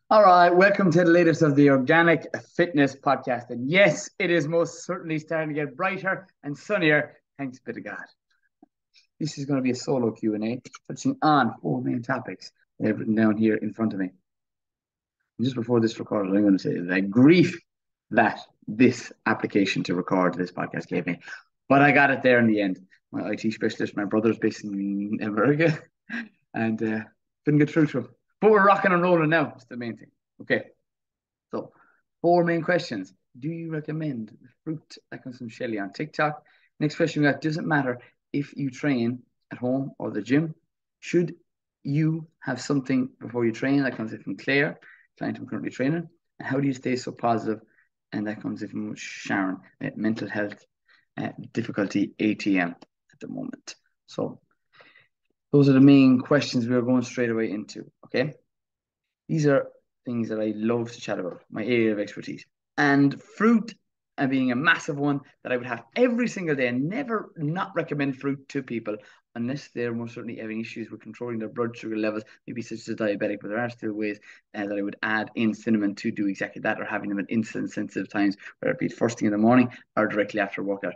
All right, welcome to the latest of the Organic Fitness Podcast. And yes, it is most certainly starting to get brighter and sunnier, thanks be to God. This is going to be a solo Q&A, touching on four main topics that I've written down here in front of me. And just before this recorded, I'm going to say the grief that this application to record this podcast gave me. But I got it there in the end. My IT specialist, my brother's based in America, and couldn't get through to him. But we're rocking and rolling now. It's the main thing. Okay. So, four main questions. Do you recommend the fruit that comes from Shelly on TikTok? Next question we got, does it matter if you train at home or the gym? Should you have something before you train? That comes in from Claire, client I'm currently training. And how do you stay so positive? And that comes in from Sharon, mental health difficulty ATM at the moment. So those are the main questions we are going straight away into. Okay. These are things that I love to chat about, my area of expertise. And fruit being a massive one that I would have every single day and never not recommend fruit to people unless they're most certainly having issues with controlling their blood sugar levels, maybe such as diabetic, but there are still ways that I would add in cinnamon to do exactly that, or having them at insulin sensitive times, whether it be first thing in the morning or directly after a workout.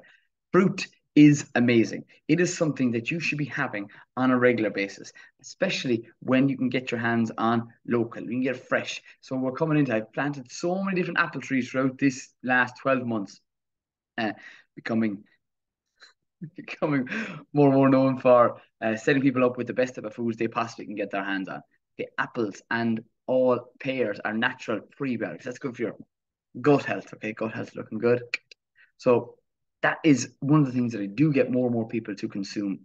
Fruit is amazing. It is something that you should be having on a regular basis, especially when you can get your hands on local. You can get fresh. So we're coming into, I've planted so many different apple trees throughout this last 12 months, uh, becoming becoming more and more known for setting people up with the best type of foods they possibly can get their hands on. Okay, apples and all pears are natural prebiotics. That's good for your gut health. Okay, gut health looking good. So that is one of the things that I do get more and more people to consume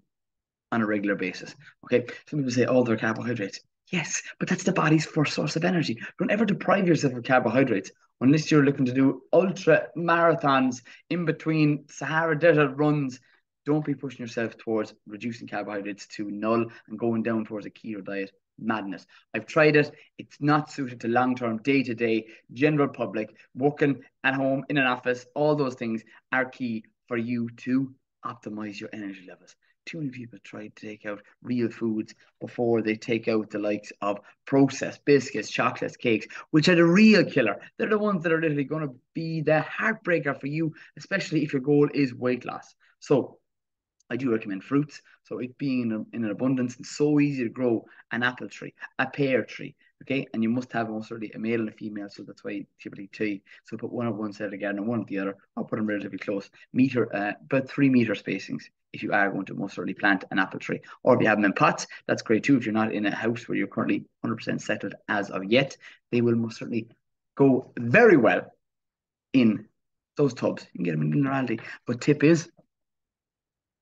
on a regular basis. Okay, some people say, "Oh, they're carbohydrates." Yes, but that's the body's first source of energy. Don't ever deprive yourself of carbohydrates unless you're looking to do ultra marathons in between Sahara Desert runs. Don't be pushing yourself towards reducing carbohydrates to null and going down towards a keto diet. Madness. I've tried it. It's not suited to long-term, day-to-day, general public, working at home, in an office. All those things are key for you to optimize your energy levels. Too many people try to take out real foods before they take out the likes of processed biscuits, chocolates, cakes, which are the real killer. They're the ones that are literally going to be the heartbreaker for you, especially if your goal is weight loss. So I do recommend fruits. So it being in an abundance and so easy to grow an apple tree, a pear tree, okay? And you must have most certainly a male and a female, so that's why typically two. So put one on one side of the garden and one at the other, or put them relatively close. About 3 meter spacings if you are going to most certainly plant an apple tree. Or if you have them in pots, that's great too. If you're not in a house where you're currently 100% settled as of yet, they will most certainly go very well in those tubs. You can get them in minerality. But tip is,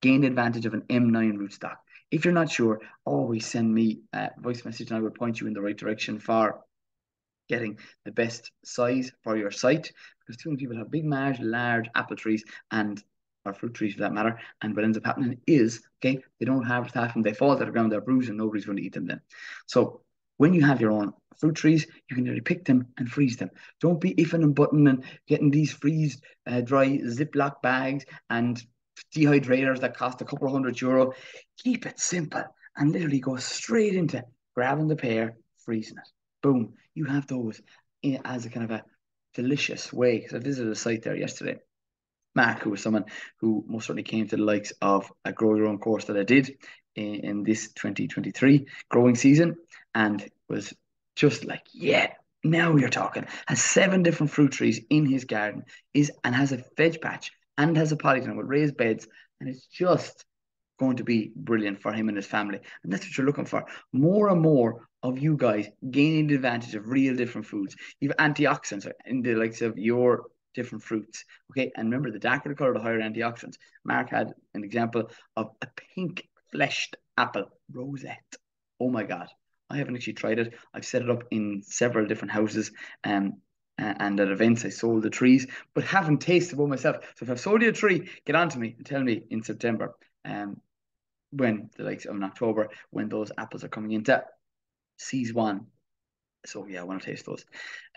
gain the advantage of an M9 rootstock. If you're not sure, always send me a voice message and I will point you in the right direction for getting the best size for your site. Because too many people have big, large apple trees and or fruit trees for that matter. And what ends up happening is, okay, they don't harvest half and they fall to the ground, they're bruised, and nobody's going to eat them then. So when you have your own fruit trees, you can really pick them and freeze them. Don't be ifing and butting and getting these freeze dry Ziploc bags and dehydrators that cost a couple of €100. Keep it simple and literally go straight into grabbing the pear, freezing it. Boom, you have those as a kind of a delicious way. Because I visited a site there yesterday. Mark, who was someone who most certainly came to the likes of a grow your own course that I did in this 2023 growing season, and was just like, yeah, now you're talking. Has 7 different fruit trees in his garden, and has a veg patch and has a polytunnel with raised beds, and it's just going to be brilliant for him and his family. And that's what you're looking for. More and more of you guys gaining the advantage of real different foods. You have antioxidants in the likes of your different fruits. Okay. And remember, the darker the color, the higher antioxidants. Mark had an example of a pink fleshed apple, rosette. Oh my God. I haven't actually tried it. I've set it up in several different houses. And at events, I sold the trees, but haven't tasted one myself. So if I've sold you a tree, get on to me and tell me in September. When the likes of in October, when those apples are coming into season 1. So yeah, I want to taste those.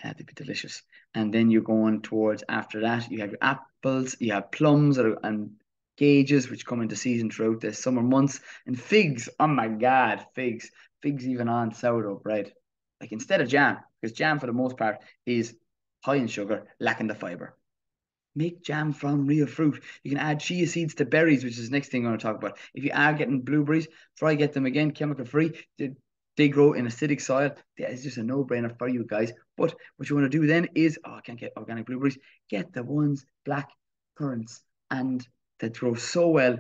They'd be delicious. And then you're going towards after that. You have your apples, you have plums and gauges, which come into season throughout the summer months, and figs. Oh my God, figs! Figs even on sourdough bread. like instead of jam, because jam for the most part is high in sugar, lacking the fiber. Make jam from real fruit. You can add chia seeds to berries, which is the next thing I'm going to talk about. If you are getting blueberries, try get them again, chemical free. They grow in acidic soil. It's just a no-brainer for you guys. But what you want to do then is, I can't get organic blueberries. Get the ones black currants and that grow so well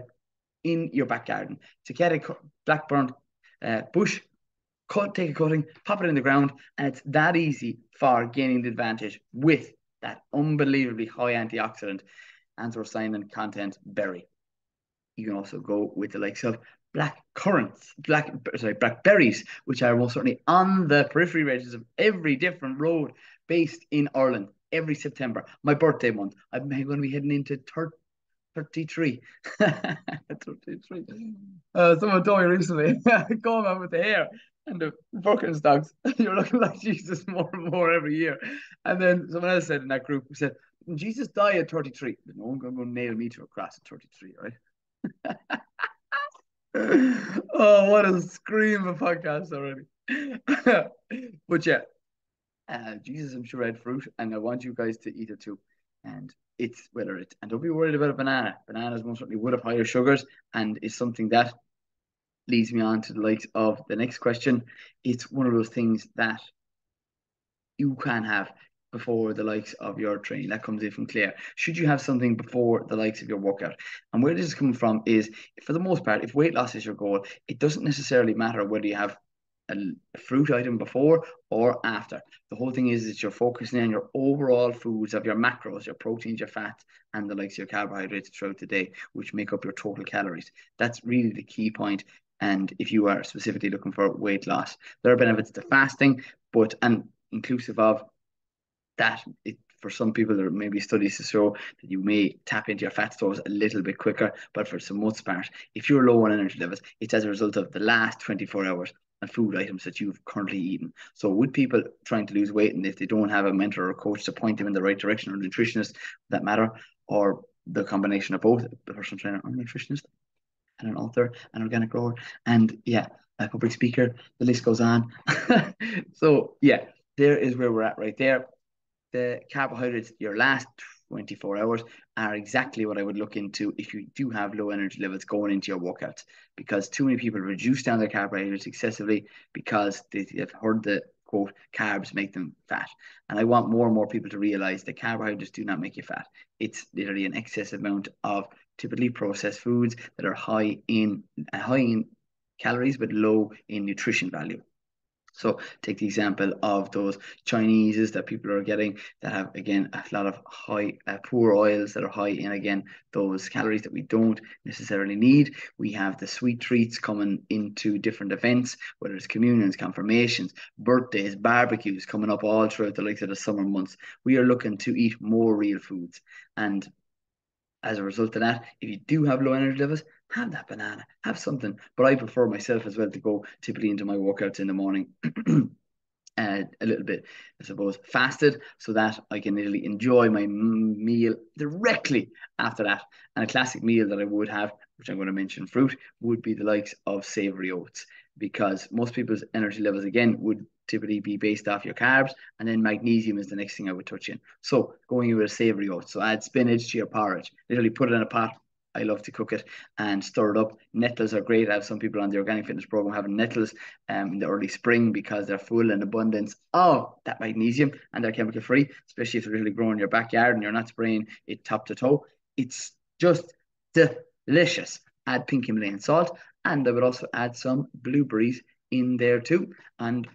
in your back garden. To get a blackburn bush, take a cutting, pop it in the ground, and it's that easy for gaining the advantage with that unbelievably high antioxidant anthocyanin content berry. You can also go with the likes of blackberries, which are most certainly on the periphery edges of every different road based in Ireland every September. My birthday month, I'm going to be heading into 33. 33. Someone told me recently, Colman with the hair and the Birkenstocks, you're looking like Jesus more and more every year. And then someone else said in that group, said, Jesus died at 33. No one going to nail me to a cross at 33, right? Oh, what a scream of a podcast already. But yeah, Jesus, I'm sure, had fruit, and I want you guys to eat it too. And and don't be worried about a banana. Bananas most certainly would have higher sugars, and is something that leads me on to the likes of the next question. It's one of those things that you can have before the likes of your training. That comes in from Claire. Should you have something before the likes of your workout? And where this is coming from is, for the most part, if weight loss is your goal, it doesn't necessarily matter whether you have a fruit item before or after. The whole thing is that you're focusing on your overall foods of your macros, your proteins, your fats, and the likes of your carbohydrates throughout the day, which make up your total calories. That's really the key point. And if you are specifically looking for weight loss, there are benefits to fasting, but and inclusive of that, for some people, there may be studies to show that you may tap into your fat stores a little bit quicker. But for the most part, if you're low on energy levels, it's as a result of the last 24 hours and food items that you've currently eaten. So with people trying to lose weight, and if they don't have a mentor or a coach to point them in the right direction, or a nutritionist that matter, or the combination of both, the personal trainer or nutritionist, and an author, an organic grower, and yeah, a public speaker, the list goes on. So yeah, there is where we're at right there. The carbohydrates your last 24 hours are exactly what I would look into if you do have low energy levels going into your workouts, because too many people reduce down their carbohydrates excessively because they've heard the quote, carbs make them fat. And I want more and more people to realize that carbohydrates do not make you fat. It's literally an excessive amount of typically processed foods that are high in calories but low in nutrition value. So take the example of those Chineses that people are getting that have, again, a lot of high, poor oils that are high in, again, those calories that we don't necessarily need. We have the sweet treats coming into different events, whether it's communions, confirmations, birthdays, barbecues coming up all throughout the likes of the summer months. We are looking to eat more real foods. And as a result of that, if you do have low energy levels, have that banana, have something. But I prefer myself as well to go typically into my workouts in the morning a little bit, I suppose, fasted, so that I can really enjoy my meal directly after that. And a classic meal that I would have, which I'm going to mention fruit, would be the likes of savory oats, because most people's energy levels, again, would typically be based off your carbs, and then magnesium is the next thing I would touch in. So going with a savory oats, so add spinach to your porridge, literally put it in a pot. I love to cook it and stir it up. Nettles are great. I have some people on the organic fitness program having nettles in the early spring because they're full in abundance of that magnesium and they're chemical free, especially if they're really growing in your backyard and you're not spraying it top to toe. It's just delicious. Add pink Himalayan salt, and I would also add some blueberries in there too, and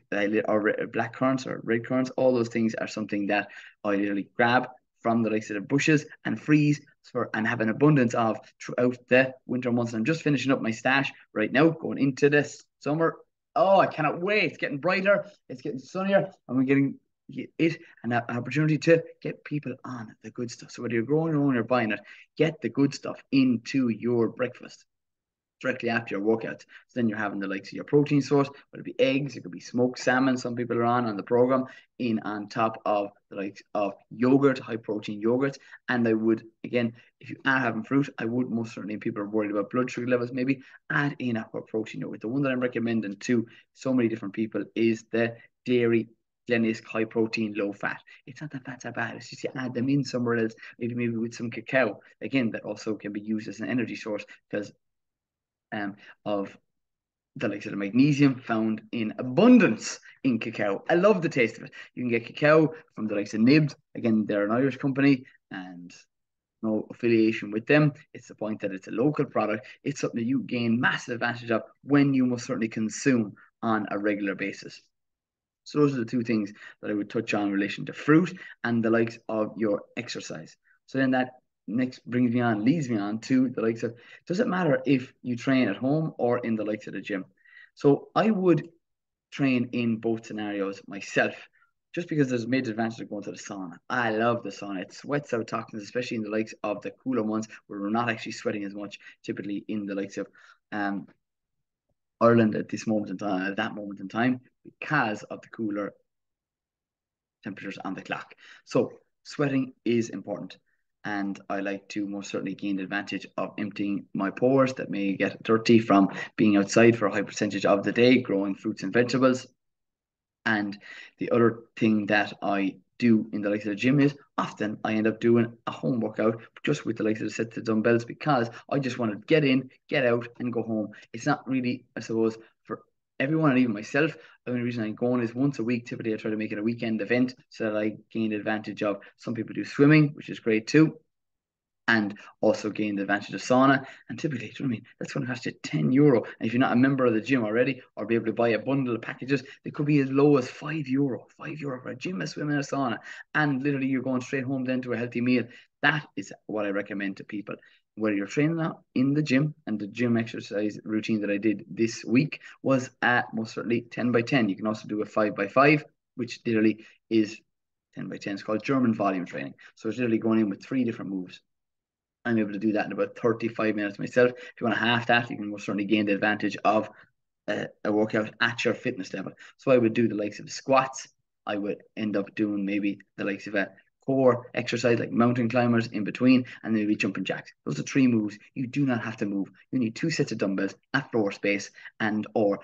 or black currants or red currants. All those things are something that I literally grab from the likes of the bushes and freeze and have an abundance of throughout the winter months. And I'm just finishing up my stash right now, going into this summer. Oh, I cannot wait. It's getting brighter, it's getting sunnier, and we're getting it an opportunity to get people on the good stuff. So whether you're growing your own or buying it, get the good stuff into your breakfast. directly after your workouts. So then you're having the likes of your protein source, whether it be eggs, it could be smoked salmon. Some people are on the program, in on top of the likes of yogurt, high protein yogurt. And I would, again, if you are having fruit, I would most certainly, people are worried about blood sugar levels, maybe add in a protein yogurt. The one that I'm recommending to so many different people is the dairy Glennisk high protein, low fat. It's not that fats are bad. It's just you add them in somewhere else, maybe with some cacao. Again, that also can be used as an energy source because of the likes of the magnesium found in abundance in cacao. I love the taste of it. You can get cacao from the likes of Nibs. Again, they're an Irish company and no affiliation with them. It's the point that it's a local product. It's something that you gain massive advantage of when you most certainly consume on a regular basis. So those are the two things that I would touch on in relation to fruit and the likes of your exercise. So then that next leads me on to the likes of, does it matter if you train at home or in the likes of the gym? So I would train in both scenarios myself, just because there's a major advantage of going to the sauna. I love the sauna. It sweats out toxins, especially in the likes of the cooler ones where we're not actually sweating as much, typically in the likes of Ireland at this moment in time, at that moment in time, because of the cooler temperatures on the clock. So sweating is important. And I like to most certainly gain the advantage of emptying my pores that may get dirty from being outside for a high percentage of the day, growing fruits and vegetables. And the other thing that I do in the likes of the gym is often I end up doing a home workout just with the likes of the sets of dumbbells because I just want to get in, get out, and go home. It's not really, I suppose, for everyone and even myself. The only reason I'm going is once a week. Typically, I try to make it a weekend event so that I gain advantage of. Some people do swimming, which is great too, and also gain the advantage of sauna. And typically, do you know what I mean? That's going to cost you €10. And if you're not a member of the gym already, or be able to buy a bundle of packages, they could be as low as €5. €5 for a gym, a swim, and a sauna. And literally, you're going straight home then to a healthy meal. That is what I recommend to people. Whether you're training out in the gym, and the gym exercise routine that I did this week was at most certainly 10 by 10. You can also do a 5 by 5, which literally is 10 by 10. It's called German volume training. So it's literally going in with 3 different moves. I'm able to do that in about 35 minutes myself. If you want to half that, you can most certainly gain the advantage of a workout at your fitness level. So I would do the likes of squats. I would end up doing maybe the likes of a core exercise like mountain climbers in between, and then maybe jumping jacks. Those are 3 moves. You do not have to move. You need 2 sets of dumbbells at floor space and or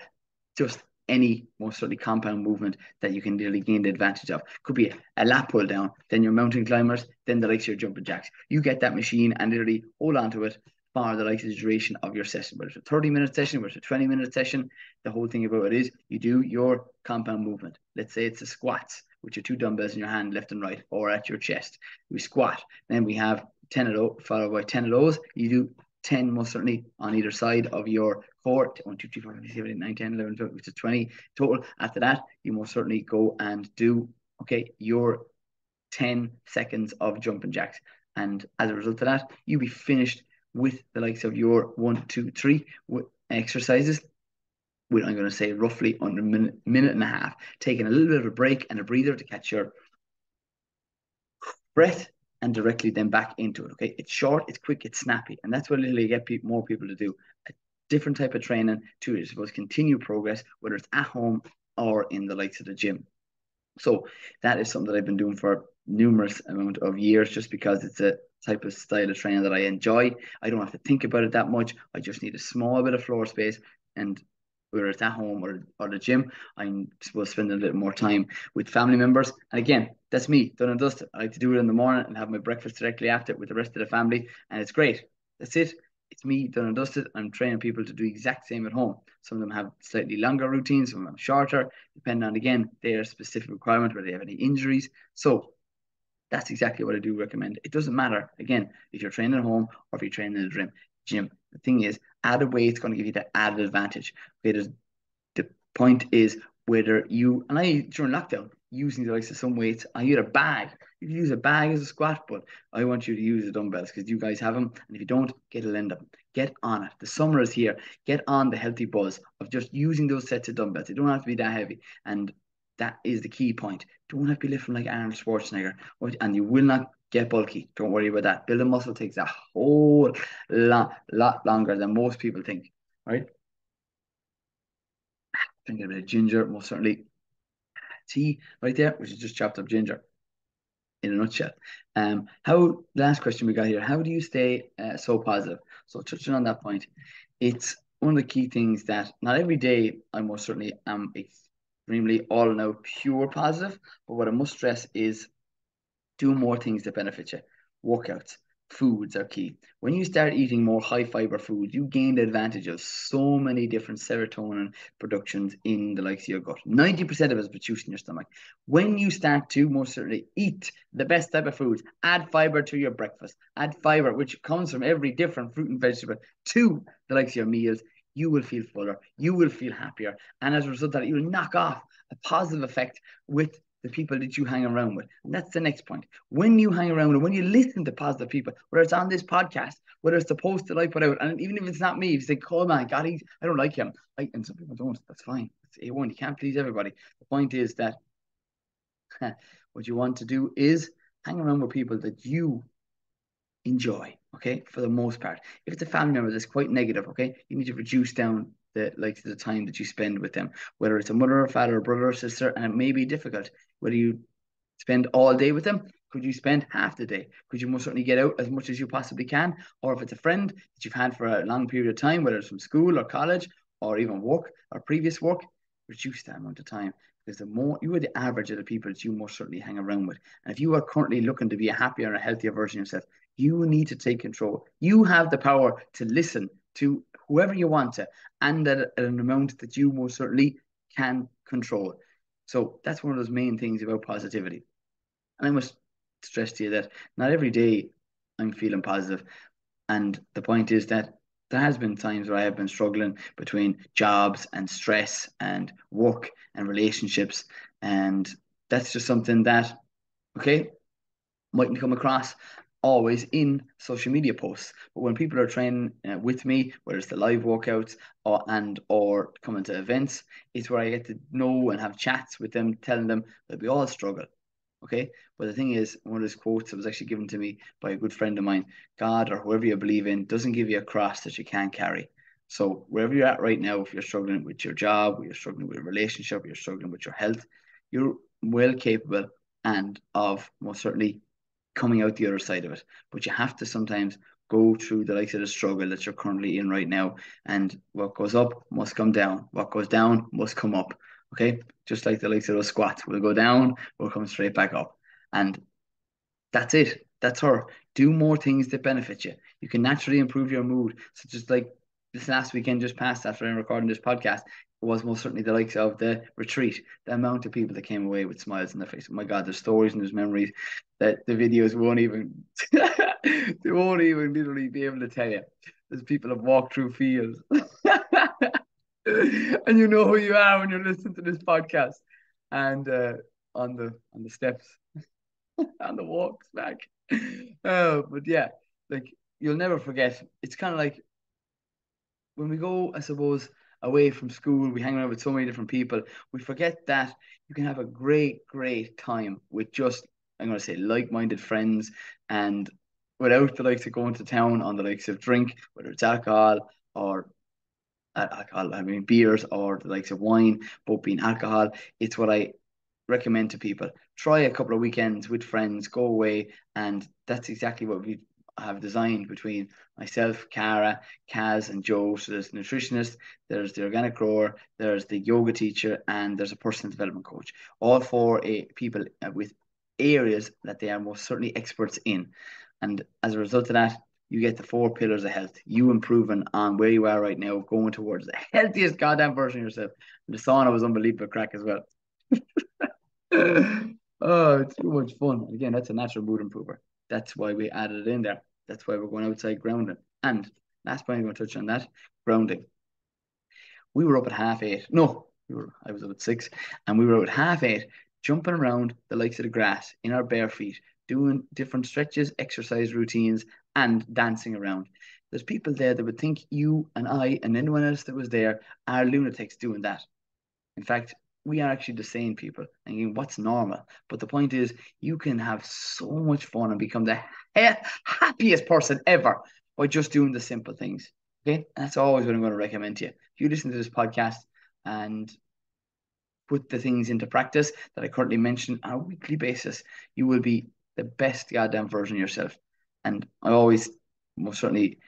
just any most certainly compound movement that you can really gain the advantage of. Could be a lat pull down, then your mountain climbers, then the likes of your jumping jacks. You get that machine and literally hold on to it for the likes of the duration of your session. Whether it's a 30-minute session, whether it's a 20-minute session, the whole thing about it is you do your compound movement. Let's say it's a squats with your 2 dumbbells in your hand, left and right, or at your chest. We squat. Then we have 10 of those, followed by 10 of those. You do 10 most certainly on either side of your core. 1, 2, 3, 4, 5, 6, 7, 8, 9, 10, 11, 12, which is 20 total. After that, you most certainly go and do your 10 seconds of jumping jacks. And as a result of that, you'll be finished with the likes of your 1, 2, 3 exercises with, I'm going to say, roughly under a minute and a half, taking a little bit of a break and a breather to catch your breath and directly then back into it. Okay, it's short, it's quick, it's snappy, and that's what literally get more people to do a different type of training to, I suppose, continue progress, whether it's at home or in the likes of the gym. So that is something that I've been doing for numerous amount of years, just because it's a type of style of training that I enjoy. I don't have to think about it that much. I just need a small bit of floor space, and whether it's at home or the gym, I'm supposed to spend a little more time with family members. And again, that's me, done and dusted. I like to do it in the morning and have my breakfast directly after it with the rest of the family, and it's great. That's it. It's me, done and dusted. I'm training people to do the exact same at home. Some of them have slightly longer routines, some of them shorter, depending on, again, their specific requirement, whether they have any injuries. So that's exactly what I do recommend. It doesn't matter, again, if you're training at home or if you're training in the gym. The thing is, added weight is going to give you that added advantage. Okay, the point is whether you, and I, during lockdown, using the likes of some weights, I use a bag. You can use a bag as a squat, but I want you to use the dumbbells because you guys have them. And if you don't, get a lend them. Get on it. The summer is here. Get on the healthy buzz of just using those sets of dumbbells. They don't have to be that heavy. And that is the key point. Don't have to be lifting like Arnold Schwarzenegger, and you will not get bulky. Don't worry about that. Building muscle takes a whole lot longer than most people think. right? Drinking a bit of ginger, most certainly. Tea right there, which is just chopped up ginger in a nutshell. Last question we got here, how do you stay so positive? So touching on that point, it's one of the key things that not every day I most certainly am extremely all and out pure positive, but what I must stress is do more things that benefit you. Workouts, foods are key. When you start eating more high fiber food, you gain the advantage of so many different serotonin productions in the likes of your gut. 90% of it is produced in your stomach. When you start to most certainly eat the best type of foods, add fiber to your breakfast, add fiber, which comes from every different fruit and vegetable, to the likes of your meals, you will feel fuller, you will feel happier. And as a result of that, you will knock off a positive effect with the people that you hang around with. And that's the next point. When you hang around and when you listen to positive people, whether it's on this podcast, whether it's the post that I put out, and even if it's not me, if you say, Colman, God, I don't like him. And some people don't. That's fine. It's A1. You can't please everybody. The point is that what you want to do is hang around with people that you enjoy, okay, for the most part. If it's a family member that's quite negative, okay, you need to reduce down the time that you spend with them, whether it's a mother or father or brother or sister, and it may be difficult. Whether you spend all day with them, could you spend half the day? Could you most certainly get out as much as you possibly can? Or if it's a friend that you've had for a long period of time, whether it's from school or college or even work or previous work, reduce that amount of time. Because the more you are the average of the people that you most certainly hang around with. And if you are currently looking to be a happier and a healthier version of yourself, you need to take control. You have the power to listen to whoever you want to, and at an amount that you most certainly can control. So that's one of those main things about positivity. And I must stress to you that not every day I'm feeling positive. And the point is that there has been times where I have been struggling between jobs and stress and work and relationships. And that's just something that, okay, mightn't come across always in social media posts. But when people are training with me, whether it's the live workouts or coming to events, it's where I get to know and have chats with them, telling them that we all struggle. Okay. But the thing is, one of those quotes that was actually given to me by a good friend of mine, God or whoever you believe in doesn't give you a cross that you can't carry. So wherever you're at right now, if you're struggling with your job, or you're struggling with a relationship, or you're struggling with your health, you're well capable and of most certainly coming out the other side of it. But you have to sometimes go through the likes of the struggle that you're currently in right now. And what goes up must come down. What goes down must come up. Okay. Just like the likes of those squats. We'll go down, we'll come straight back up. And that's it. That's her. Do more things that benefit you. You can naturally improve your mood. So just like this last weekend just passed after I'm recording this podcast, it was most certainly the likes of the retreat. The amount of people that came away with smiles on their face. Oh my God, there's stories and there's memories that the videos won't even they won't even literally be able to tell you. There's people have walked through fields. And you know who you are when you're listening to this podcast. And on the steps on the walks back. Oh, but yeah, like you'll never forget. It's kind of like when we go, I suppose, away from school, we hang around with so many different people. We forget that you can have a great, great time with just, I'm going to say, like-minded friends, and without the likes of going to town on the likes of drink, whether it's alcohol or alcohol, I mean beers or the likes of wine, both being alcohol. It's what I recommend to people. Try a couple of weekends with friends, go away, and that's exactly what we have designed between myself, Cara, Kaz, and Joe. So there's the nutritionist, there's the organic grower, there's the yoga teacher, and there's a personal development coach. All four people with areas that they are most certainly experts in. And as a result of that, you get the four pillars of health. You improving on where you are right now, going towards the healthiest goddamn version of yourself. And the sauna was unbelievable crack as well. Oh, it's too much fun. Again, that's a natural mood improver. That's why we added it in there. That's why we're going outside grounding. And last point I'm going to touch on that grounding. We were up at 8:30. No, I was up at 6, and we were out at 8:30, jumping around the likes of the grass in our bare feet, doing different stretches, exercise routines, and dancing around. There's people there that would think you and I and anyone else that was there are lunatics doing that. In fact, we are actually the sane people. And what's normal? But the point is, you can have so much fun and become the happiest person ever by just doing the simple things. Okay, that's always what I'm going to recommend to you. If you listen to this podcast and put the things into practice that I currently mention on a weekly basis, you will be the best goddamn version of yourself. And I always most certainly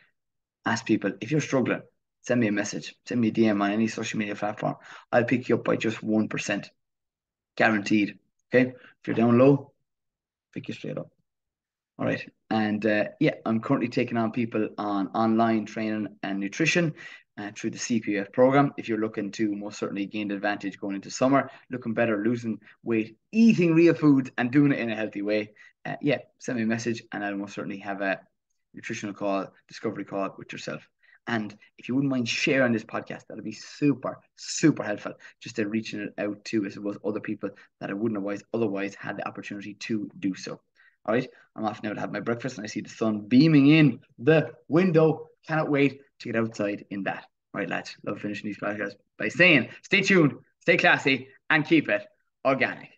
ask people, if you're struggling, send me a message, send me a DM on any social media platform. I'll pick you up by just 1%, guaranteed. Okay, if you're down low, pick you straight up. All right. And yeah, I'm currently taking on people on online training and nutrition through the CPF program. If you're looking to most certainly gain advantage going into summer, looking better, losing weight, eating real food, and doing it in a healthy way, yeah, send me a message and I'll most certainly have a nutritional call, discovery call with yourself. And if you wouldn't mind sharing this podcast, that'd be super, super helpful. Just to reaching it out to, I suppose, other people that I wouldn't have otherwise had the opportunity to do so. All right, I'm off now to have my breakfast and I see the sun beaming in the window. Cannot wait to get outside in that. All right, lads, love finishing these podcasts by saying stay tuned, stay classy, and keep it organic.